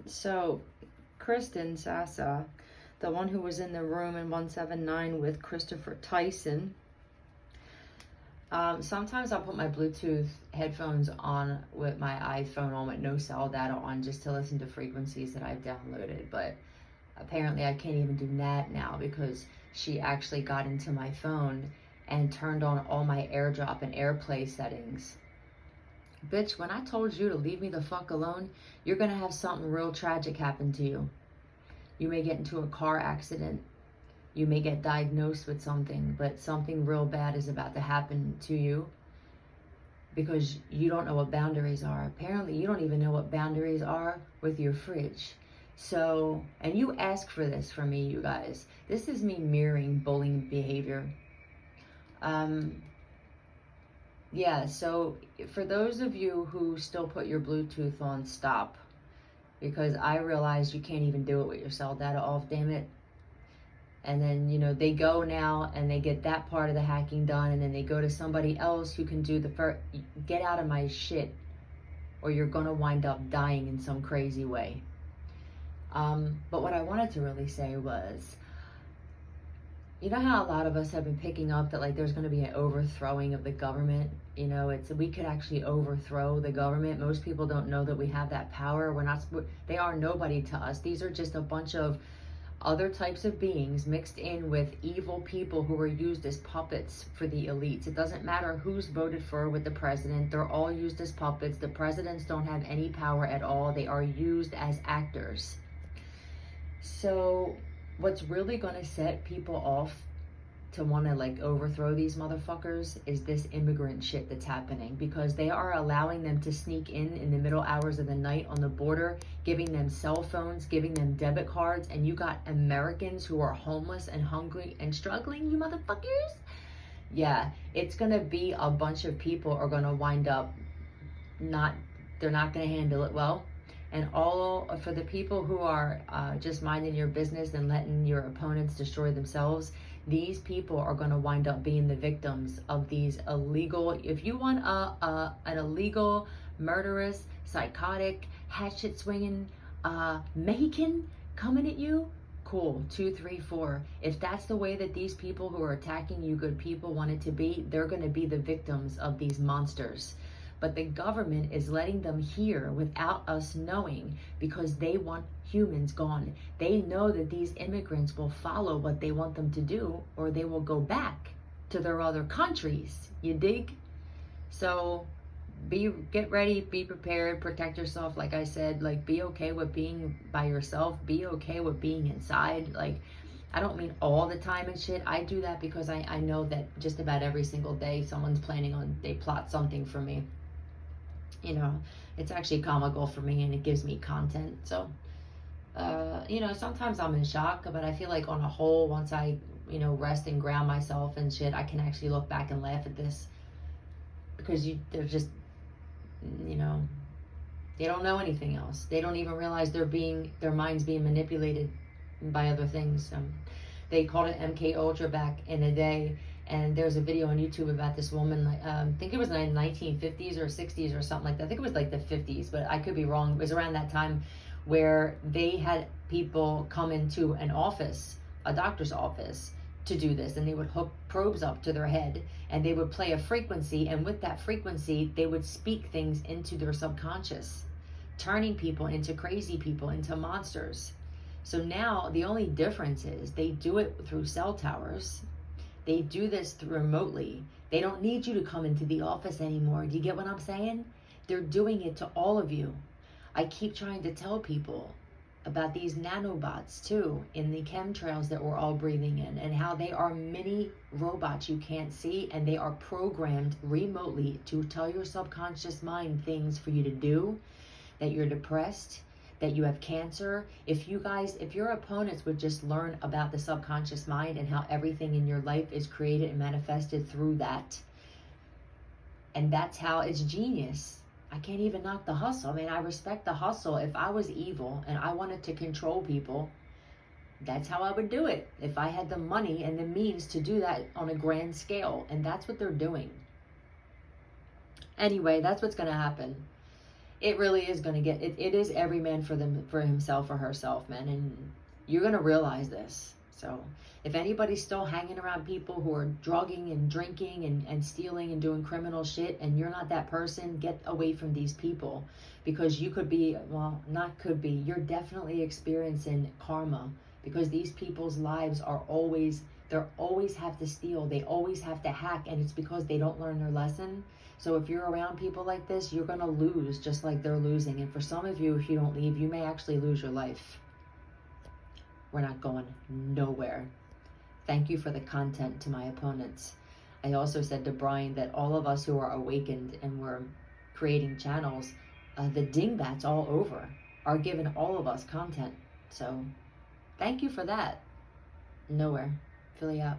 So, Kristen Sassa, the one who was in the room in 179 with Christopher Tyson. Sometimes I'll put my Bluetooth headphones on with my iPhone on with no cell data on just to listen to frequencies that I've downloaded. But apparently I can't even do that now because she actually got into my phone and turned on all my AirDrop and AirPlay settings. Bitch, when I told you to leave me the fuck alone, you're gonna have something real tragic happen to you. You may get into a car accident. You may get diagnosed with something, but something real bad is about to happen to you because you don't know what boundaries are. Apparently, you don't even know what boundaries are with your fridge. So, and you ask for this from me, you guys. This is me mirroring bullying behavior. Yeah, so for those of you who still put your Bluetooth on, stop. Because I realize you can't even do it with your cell data off, damn it. And then, you know, they go now and they get that part of the hacking done, and then they go to somebody else who can do the first. Get out of my shit, or you're gonna wind up dying in some crazy way. But what I wanted to really say was, you know how a lot of us have been picking up that like there's going to be an overthrowing of the government. You know, we could actually overthrow the government. Most people don't know that we have that power. They are nobody to us. These are just a bunch of other types of beings mixed in with evil people who are used as puppets for the elites. It doesn't matter who's voted for with the president. They're all used as puppets. The presidents don't have any power at all. They are used as actors. So what's really going to set people off to want to like overthrow these motherfuckers is this immigrant shit that's happening, because they are allowing them to sneak in the middle hours of the night on the border, giving them cell phones, giving them debit cards, and you got Americans who are homeless and hungry and struggling, you motherfuckers. Yeah, it's going to be a bunch of people are going to wind up they're not going to handle it well. And all for the people who are just minding your business and letting your opponents destroy themselves, these people are going to wind up being the victims of these illegal. If you want an illegal, murderous, psychotic, hatchet swinging Mexican coming at you, cool, 2, 3, 4. If that's the way that these people who are attacking you, good people, want it to be, they're going to be the victims of these monsters. But the government is letting them hear without us knowing, because they want humans gone. They know that these immigrants will follow what they want them to do, or they will go back to their other countries. You dig? So get ready, be prepared, protect yourself. Like I said, like be okay with being by yourself. Be okay with being inside. Like, I don't mean all the time and shit. I do that because I know that just about every single day someone's they plot something for me. You know, it's actually comical for me and it gives me content. So, you know, sometimes I'm in shock, but I feel like on a whole, once I, you know, rest and ground myself and shit, I can actually look back and laugh at this, because they're just, you know, they don't know anything else. They don't even realize their minds being manipulated by other things. They called it MK Ultra back in the day. And there's a video on YouTube about this woman, I think it was in the 1950s or 60s or something like that. I think it was like the 50s, but I could be wrong. It was around that time where they had people come into an office, a doctor's office, to do this. And they would hook probes up to their head and they would play a frequency. And with that frequency, they would speak things into their subconscious, turning people into crazy people, into monsters. So now the only difference is they do it through cell towers. They do this remotely. They don't need you to come into the office anymore. Do you get what I'm saying? They're doing it to all of you. I keep trying to tell people about these nanobots too, in the chemtrails that we're all breathing in, and how they are mini robots you can't see, and they are programmed remotely to tell your subconscious mind things for you to do, that you're depressed, that you have cancer. If your opponents would just learn about the subconscious mind and how everything in your life is created and manifested through that, and that's how it's genius. I can't even knock the hustle. I mean, I respect the hustle. If I was evil and I wanted to control people, that's how I would do it. If I had the money and the means to do that on a grand scale, and that's what they're doing. Anyway, that's what's going to happen. It really is going to get, it is every man for himself or herself, man. And you're going to realize this. So if anybody's still hanging around people who are drugging and drinking and stealing and doing criminal shit, and you're not that person, get away from these people, because you could be, well, not could be, you're definitely experiencing karma, because these people's lives are always, they always have to steal, they always have to hack, and it's because they don't learn their lesson. So if you're around people like this, you're going to lose just like they're losing. And for some of you, if you don't leave, you may actually lose your life. We're not going nowhere. Thank you for the content to my opponents. I also said to Brian that all of us who are awakened and we're creating channels, the dingbats all over are giving all of us content. So thank you for that. Nowhere. Philly out.